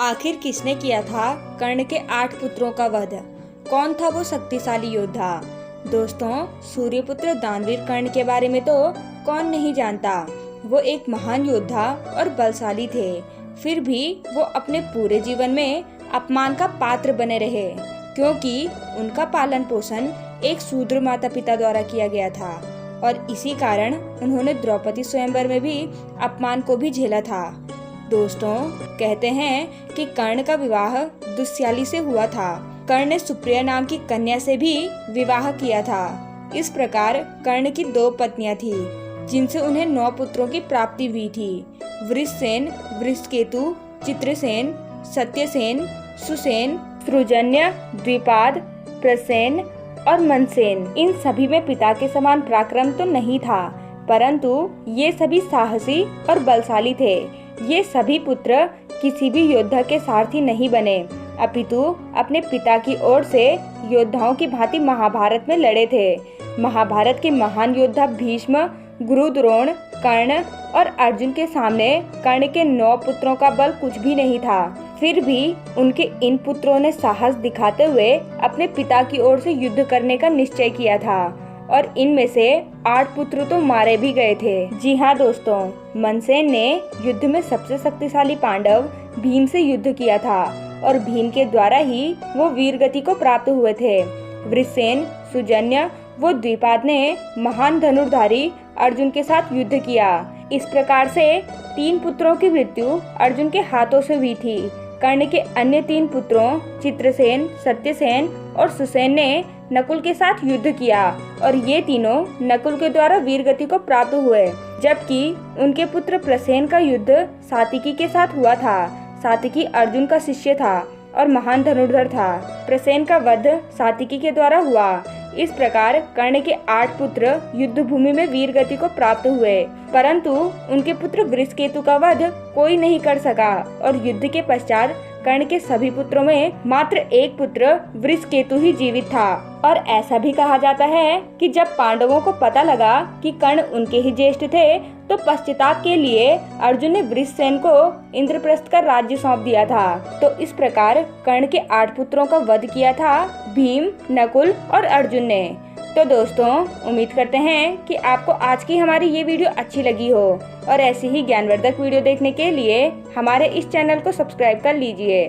आखिर किसने किया था कर्ण के 8 पुत्रों का वध? कौन था वो शक्तिशाली योद्धा? दोस्तों, सूर्यपुत्र दानवीर कर्ण के बारे में तो कौन नहीं जानता। वो एक महान योद्धा और बलशाली थे। फिर भी वो अपने पूरे जीवन में अपमान का पात्र बने रहे, क्योंकि उनका पालन पोषण एक शूद्र माता पिता द्वारा किया गया था और इसी कारण उन्होंने द्रौपदी स्वयंवर में भी अपमान को भी झेला था। दोस्तों, कहते हैं कि कर्ण का विवाह दुश्याली से हुआ था। कर्ण ने सुप्रिया नाम की कन्या से भी विवाह किया था। इस प्रकार कर्ण की 2 पत्नियां थी, जिनसे उन्हें 9 पुत्रों की प्राप्ति हुई थी। वृषसेन, वृषकेतु, चित्रसेन, सत्यसेन, सुसेन, सृजन्य, द्विपाद, प्रसेन और मनसेन। इन सभी में पिता के समान पराक्रम तो नहीं था, परंतु ये सभी साहसी और बलशाली थे। ये सभी पुत्र किसी भी योद्धा के सारथी नहीं बने, अपितु अपने पिता की ओर से योद्धाओं की भांति महाभारत में लड़े थे। महाभारत के महान योद्धा भीष्म, गुरु द्रोण, कर्ण और अर्जुन के सामने कर्ण के 9 पुत्रों का बल कुछ भी नहीं था। फिर भी उनके इन पुत्रों ने साहस दिखाते हुए अपने पिता की ओर से युद्ध करने का निश्चय किया था और इनमें से 8 पुत्र तो मारे भी गए थे। जी हाँ दोस्तों, मनसेन ने युद्ध में सबसे शक्तिशाली पांडव भीम से युद्ध किया था और भीम के द्वारा ही वो वीर गति को प्राप्त हुए थे। वृषसेन, सुजन्य वो द्विपाद ने महान धनुर्धारी अर्जुन के साथ युद्ध किया। इस प्रकार से 3 पुत्रों की मृत्यु अर्जुन के हाथों से हुई थी। कर्ण के अन्य 3 पुत्रों चित्रसेन, सत्यसेन और सुसेन ने नकुल के साथ युद्ध किया और ये तीनों नकुल के द्वारा वीर गति को प्राप्त हुए, जबकि उनके पुत्र प्रसेन का युद्ध सात्विकी के साथ हुआ था। सात्विकी अर्जुन का शिष्य था और महान धनुर्धर था। प्रसेन का वध सात्विकी के द्वारा हुआ। इस प्रकार कर्ण के 8 पुत्र युद्ध भूमि में वीर गति को प्राप्त हुए, परंतु उनके पुत्र वृषकेतु का वध कोई नहीं कर सका और युद्ध के पश्चात कर्ण के सभी पुत्रों में मात्र एक पुत्र वृषकेतु ही जीवित था। और ऐसा भी कहा जाता है कि जब पांडवों को पता लगा कि कर्ण उनके ही ज्येष्ठ थे, तो पश्चाताप के लिए अर्जुन ने वृषसेन को इंद्रप्रस्थ का राज्य सौंप दिया था। तो इस प्रकार कर्ण के 8 पुत्रों का वध किया था भीम, नकुल और अर्जुन ने। तो दोस्तों, उम्मीद करते हैं कि आपको आज की हमारी ये वीडियो अच्छी लगी हो और ऐसी ही ज्ञानवर्धक वीडियो देखने के लिए हमारे इस चैनल को सब्सक्राइब कर लीजिए।